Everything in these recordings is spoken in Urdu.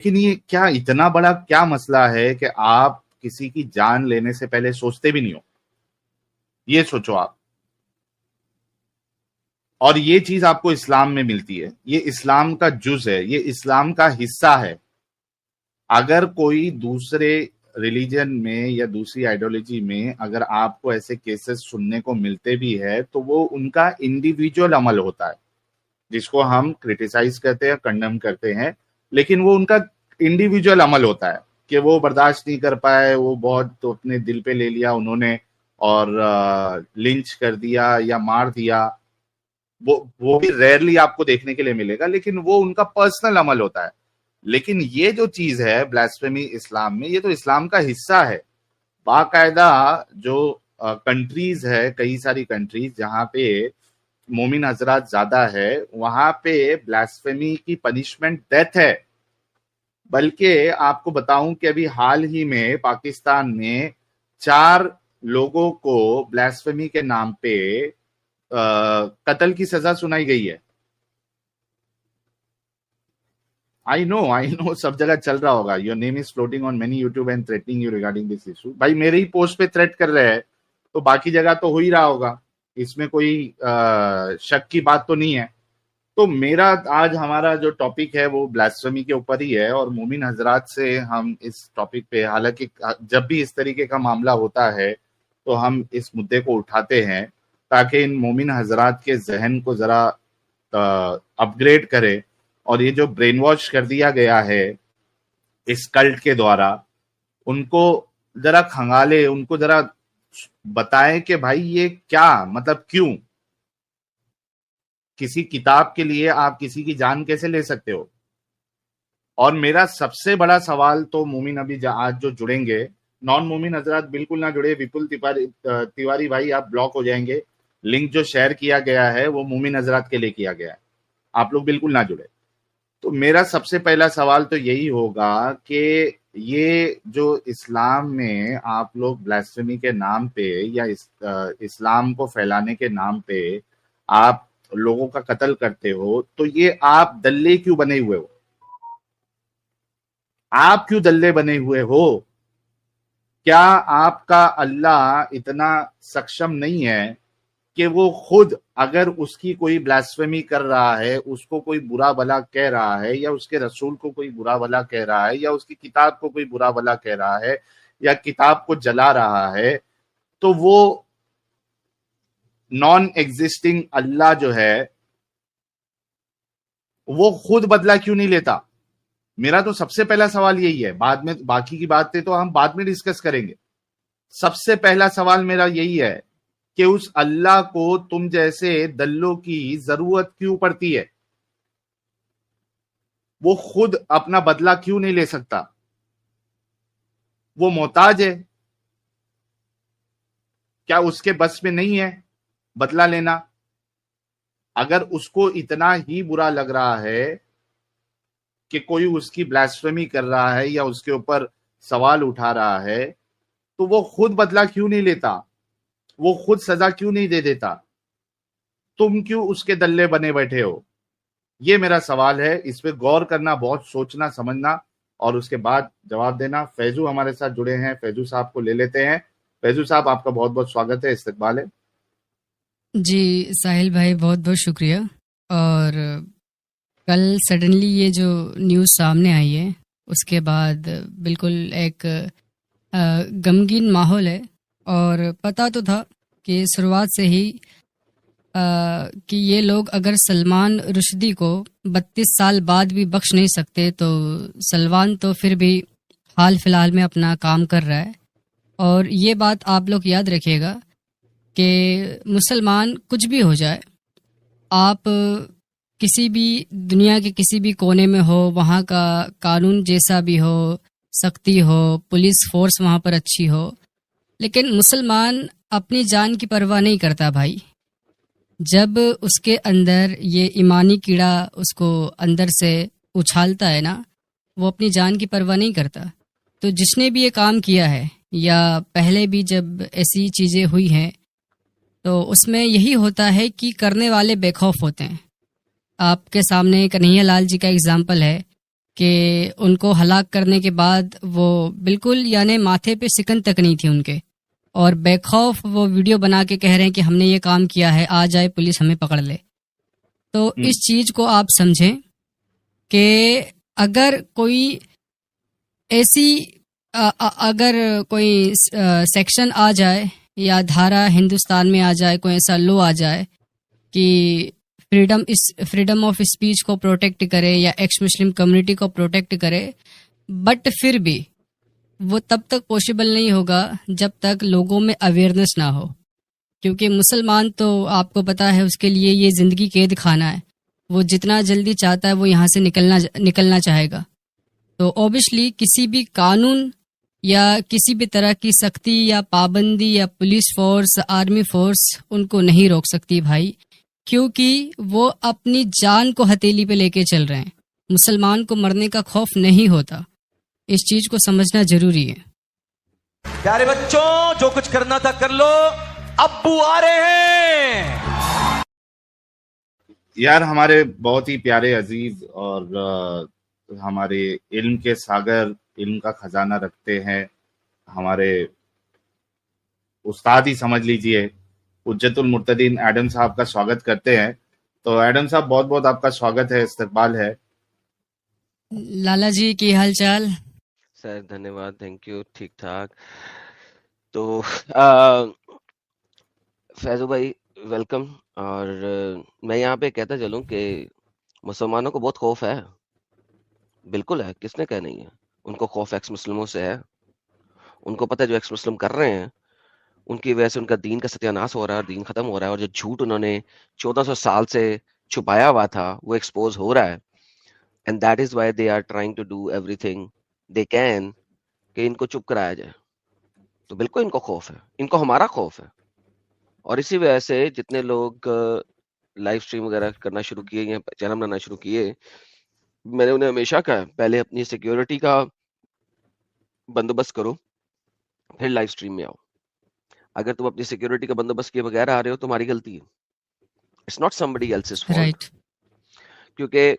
لیکن یہ کیا اتنا بڑا کیا مسئلہ ہے کہ آپ کسی کی جان لینے سے پہلے سوچتے بھی نہیں ہو؟ یہ سوچو آپ. اور یہ چیز آپ کو اسلام میں ملتی ہے، یہ اسلام کا جز ہے، یہ اسلام کا حصہ ہے. اگر کوئی دوسرے ریلیجن میں یا دوسری آئیڈیالوجی میں اگر آپ کو ایسے کیسز سننے کو ملتے بھی ہے تو وہ ان کا انڈیویجول عمل ہوتا ہے، جس کو ہم کرٹیسائز کرتے ہیں، کنڈم کرتے ہیں، لیکن وہ ان کا انڈیویجول عمل ہوتا ہے کہ وہ برداشت نہیں کر پائے، وہ بہت اپنے دل پہ لے لیا انہوں نے اور لنچ کر دیا یا مار دیا. وہ بھی ریئرلی آپ کو دیکھنے کے لیے ملے گا، لیکن وہ ان کا پرسنل عمل ہوتا ہے. لیکن یہ جو چیز ہے بلاسفیمی اسلام میں، یہ تو اسلام کا حصہ ہے. باقاعدہ جو کنٹریز ہے، کئی ساری کنٹریز جہاں پہ مومن حضرات زیادہ ہے، وہاں پہ بلاسفیمی کی پنشمنٹ ڈیتھ ہے. بلکہ آپ کو بتاؤں کہ ابھی حال ہی میں پاکستان میں 4 لوگوں کو بلاسفیمی کے نام پہ قتل کی سزا سنائی گئی ہے. I know سب جگہ چل رہا ہوگا. Your name is floating on many YouTube and threatening you regarding this issue. بھائی میرے ہی پوسٹ پہ تھریٹ کر رہے ہیں تو باقی جگہ تو ہو ہی رہا ہوگا، اس میں کوئی شک کی بات تو نہیں ہے. تو میرا آج ہمارا جو ٹاپک ہے وہ بلاسفیمی کے اوپر ہی ہے، اور مومن حضرات سے ہم اس ٹاپک پہ، حالانکہ جب بھی اس طریقے کا معاملہ ہوتا ہے تو ہم اس مدعے کو اٹھاتے ہیں تاکہ ان مومن حضرات کے ذہن کو ذرا اپ گریڈ کرے، اور یہ جو برین واش کر دیا گیا ہے اس کلٹ کے دوارا، ان کو ذرا کھنگالے، ان کو ذرا بتائیں کہ بھائی یہ کیا مطلب، کیوں کسی کتاب کے لیے آپ کسی کی جان کیسے لے سکتے ہو. اور میرا سب سے بڑا سوال تو مومن ابھی آج جو جڑیں گے، نان مومن حضرات بالکل نہ جڑے. وپل تیواری بھائی آپ بلاک ہو جائیں گے. لنک جو شیئر کیا گیا ہے وہ مومن حضرات کے لیے کیا گیا ہے، آپ لوگ بالکل نہ جڑے. تو میرا سب سے پہلا سوال تو یہی ہوگا کہ یہ جو اسلام میں آپ لوگ بلاسفیمی کے نام پہ یا اسلام کو پھیلانے کے نام پہ آپ لوگوں کا قتل کرتے ہو، تو یہ آپ دلے کیوں بنے ہوئے ہو؟ آپ کیوں دلے بنے ہوئے ہو؟ کیا آپ کا اللہ اتنا سکشم نہیں ہے کہ وہ خود اگر اس کی کوئی بلاسفیمی کر رہا ہے، اس کو کوئی برا بھلا کہہ رہا ہے، یا اس کے رسول کو کوئی برا بھلا کہہ رہا ہے، یا اس کی کتاب کو کوئی برا بھلا کہہ رہا ہے، یا کتاب کو جلا رہا ہے، تو وہ نان ایگزسٹنگ اللہ جو ہے وہ خود بدلہ کیوں نہیں لیتا؟ میرا تو سب سے پہلا سوال یہی ہے. بعد میں باقی کی باتیں تو ہم بعد میں ڈسکس کریں گے. سب سے پہلا سوال میرا یہی ہے کہ اس اللہ کو تم جیسے دلوں کی ضرورت کیوں پڑتی ہے؟ وہ خود اپنا بدلہ کیوں نہیں لے سکتا؟ وہ محتاج ہے؟ کیا اس کے بس میں نہیں ہے بدلہ لینا؟ اگر اس کو اتنا ہی برا لگ رہا ہے کہ کوئی اس کی بلاسفیمی کر رہا ہے یا اس کے اوپر سوال اٹھا رہا ہے، تو وہ خود بدلہ کیوں نہیں لیتا؟ وہ خود سزا کیوں نہیں دے دیتا؟ تم کیوں اس کے دلے بنے بیٹھے ہو؟ یہ میرا سوال ہے. اس پہ غور کرنا، بہت سوچنا سمجھنا، اور اس کے بعد جواب دینا. فیضو ہمارے ساتھ جڑے ہیں، فیضو صاحب کو لے لیتے ہیں. فیضو صاحب آپ کا بہت بہت سواگت ہے، استقبال ہے. جی ساحل بھائی بہت بہت شکریہ. اور کل سڈنلی یہ جو نیوز سامنے آئی ہے اس کے بعد بالکل ایک غمگین ماحول ہے، اور پتہ تو تھا کہ شروعات سے ہی کہ یہ لوگ اگر سلمان رشدی کو 32 سال بعد بھی بخش نہیں سکتے تو سلمان تو پھر بھی حال فی الحال میں اپنا کام کر رہا ہے. اور یہ بات آپ لوگ یاد رکھیے گا کہ مسلمان کچھ بھی ہو جائے، آپ کسی بھی دنیا کے کسی بھی کونے میں ہو، وہاں کا قانون جیسا بھی ہو، سختی ہو، پولیس فورس وہاں پر اچھی ہو، لیکن مسلمان اپنی جان کی پرواہ نہیں کرتا بھائی. جب اس کے اندر یہ ایمانی کیڑا اس کو اندر سے اچھالتا ہے نا، وہ اپنی جان کی پرواہ نہیں کرتا. تو جس نے بھی یہ کام کیا ہے یا پہلے بھی جب ایسی چیزیں ہوئی ہیں تو اس میں یہی ہوتا ہے کہ کرنے والے بے خوف ہوتے ہیں. آپ کے سامنے کنہیا لال جی کا اگزامپل ہے کہ ان کو ہلاک کرنے کے بعد وہ بالکل یعنی ماتھے پہ سکن تک نہیں تھی ان کے، اور بے خوف وہ ویڈیو بنا کے کہہ رہے ہیں کہ ہم نے یہ کام کیا ہے، آ جائے پولیس ہمیں پکڑ لے. تو اس چیز کو آپ سمجھیں کہ اگر کوئی ایسی اگر کوئی سیکشن آ جائے یا دھارا ہندوستان میں آ جائے، کوئی ایسا لو آ جائے کہ فریڈم آف اسپیچ کو پروٹیکٹ کرے یا ایکس مسلم کمیونٹی کو پروٹیکٹ کرے، بٹ پھر بھی وہ تب تک پاسبل نہیں ہوگا جب تک لوگوں میں اویئرنیس نہ ہو، کیونکہ مسلمان تو آپ کو پتہ ہے اس کے لیے یہ زندگی قید کھانا ہے، وہ جتنا جلدی چاہتا ہے وہ یہاں سے نکلنا چاہے گا. تو اوبیسلی کسی بھی قانون یا کسی بھی طرح کی سختی یا پابندی یا پولیس فورس، آرمی فورس ان کو نہیں روک سکتی بھائی، کیونکہ وہ اپنی جان کو ہتھیلی پہ لے کے چل رہے ہیں. مسلمان کو مرنے کا خوف نہیں ہوتا، اس چیز کو سمجھنا ضروری ہے. پیارے بچوں، جو کچھ کرنا تھا کر لو، ابو آ رہے ہیں. یار ہمارے بہت ہی پیارے عزیز اور ہمارے علم کے ساگر، علم کا خزانہ رکھتے ہیں، ہمارے استاد ہی سمجھ لیجئے، حجت المرتدین ایڈم صاحب کا سواگت کرتے ہیں. تو ایڈم صاحب بہت بہت آپ کا سواگت ہے، استقبال ہے. لالا جی کی حال چال؟ سر دھنیہ واد، تھینک یو، ٹھیک ٹھاک. تو فیضو بھائی ویلکم. اور میں یہاں پہ کہتا چلوں کہ مسلمانوں کو بہت خوف ہے، بالکل ہے، کس نے کہا نہیں ہے. ان کو خوف ایکس مسلموں سے ہے. ان کو پتہ ہے جو ایکس مسلم کر رہے ہیں ان کی وجہ سے ان کا دین کا ستیاناش ہو رہا ہے اور دین ختم ہو رہا ہے، اور جو جھوٹ انہوں نے 1400 سال سے چھپایا ہوا تھا وہ ایکسپوز ہو رہا ہے. And that is why they are trying to do everything they can کہ ان کو چپ کرایا جائے. تو بالکل ان کو خوف ہے، ان کو ہمارا خوف ہے. اور اسی وجہ سے جتنے لوگ لائیو سٹریم وغیرہ کرنا شروع کیے یا چینل بنانا شروع کیے، میں نے انہیں ہمیشہ کہا پہلے اپنی سیکیورٹی کا بندوبست کرو پھر لائیو سٹریم میں آؤ. اگر تم اپنی سیکیورٹی کا بندوبست کیے بغیر آ رہے ہو تمہاری غلطی ہے. It's not somebody else's fault. Right. کیونکہ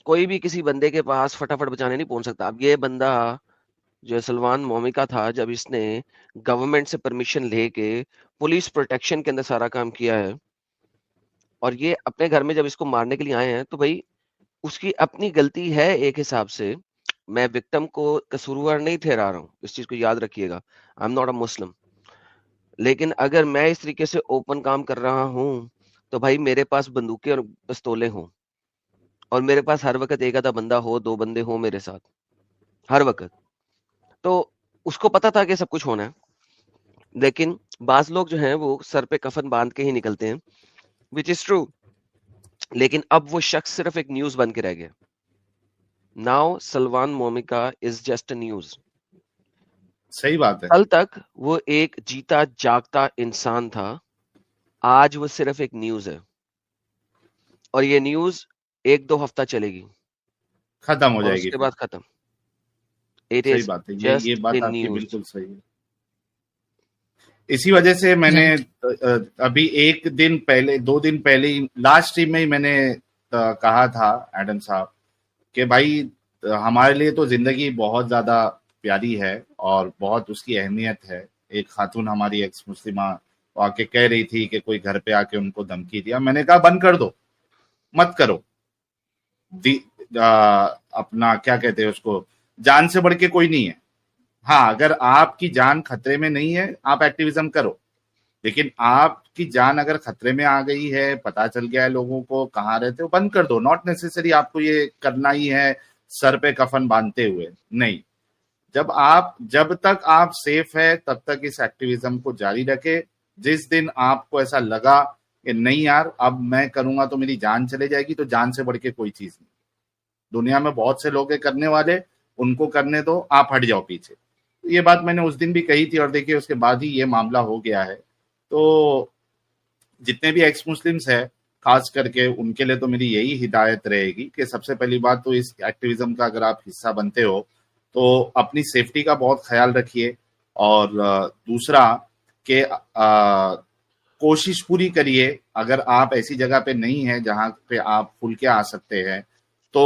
کوئی بھی کسی بندے کے پاس فٹافٹ بچانے نہیں پہنچ سکتا. اب یہ بندہ جو سلمان مومی کا تھا، جب اس نے گورنمنٹ سے پرمیشن لے کے پولیس پروٹیکشن کے اندر سارا کام کیا ہے، اور یہ اپنے گھر میں جب اس کو مارنے کے لیے آئے ہیں، تو بھائی اس کی اپنی غلطی ہے ایک حساب سے. میں وکٹم کو قصوروار نہیں ٹھہرا رہا ہوں، اس چیز کو یاد رکھیے گا. آئی ایم ناٹ اے مسلم. لیکن اگر میں اس طریقے سے اوپن کام کر رہا ہوں تو بھائی میرے پاس بندوقیں اور پستولیں ہوں، اور میرے پاس ہر وقت ایک آدھا بندہ ہو، 2 بندے ہوں میرے ساتھ ہر وقت. تو اس کو پتا تھا کہ سب کچھ ہونا ہے. لیکن بعض لوگ جو ہیں وہ سر پہ کفن باندھ کے ہی نکلتے ہیں، which is true. لیکن اب وہ شخص صرف ایک نیوز بن کے رہ گیا. Now Salman مومکا is just a news. صحیح بات ہے. کل تک وہ ایک جیتا جاگتا انسان تھا، آج وہ صرف ایک نیوز ہے. اور یہ نیوز 1-2 ہفتہ چلے گی ختم ہو اور جائے اس گی کے پھر. بعد ختم. It صحیح is بات ہے، یہ just بات a آپ کی news. بالکل صحیح ہے. اسی وجہ سے میں نے ابھی 1 دن پہلے 2 دن پہلے لاسٹ اسٹریم میں ہی میں نے کہا تھا ایڈم صاحب کہ بھائی ہمارے لیے تو زندگی بہت زیادہ پیاری ہے اور بہت اس کی اہمیت ہے. ایک خاتون ہماری ایکس مسلمہ آ کے کہہ رہی تھی کہ کوئی گھر پہ آ کے ان کو دھمکی دیا. میں نے کہا بند کر دو، مت کرو. اپنا کیا کہتے ہیں اس کو، جان سے بڑھ کے کوئی نہیں ہے. ہاں اگر آپ کی جان خطرے میں نہیں ہے آپ ایکٹیویزم کرو، لیکن آپ کی جان اگر خطرے میں آ گئی ہے، پتا چل گیا ہے لوگوں کو کہاں رہتے ہو، بند کر دو. ناٹ نیسیسری آپ کو یہ کرنا ہی ہے سر پہ کفن باندھتے ہوئے. نہیں، جب تک آپ سیف ہے تب تک اس ایکٹیویزم کو جاری رکھے. جس دن آپ کو ایسا لگا کہ نہیں یار اب میں کروں گا تو میری جان چلے جائے گی، تو جان سے بڑھ کے کوئی چیز نہیں. دنیا میں بہت سے لوگ ہیں کرنے والے، ان کو کرنے دو، آپ ہٹ جاؤ پیچھے. یہ بات میں نے اس دن بھی کہی تھی، اور دیکھیے اس کے بعد ہی یہ معاملہ ہو گیا ہے. تو جتنے بھی ایکس مسلمز ہیں خاص کر کے ان کے لیے تو میری یہی ہدایت رہے گی کہ سب سے پہلی بات تو اس ایکٹیویزم کا اگر آپ حصہ بنتے ہو تو اپنی سیفٹی کا بہت خیال رکھیے. اور دوسرا کہ کوشش پوری کریے، اگر آپ ایسی جگہ پہ نہیں ہیں جہاں پہ آپ کھل کے آ سکتے ہیں تو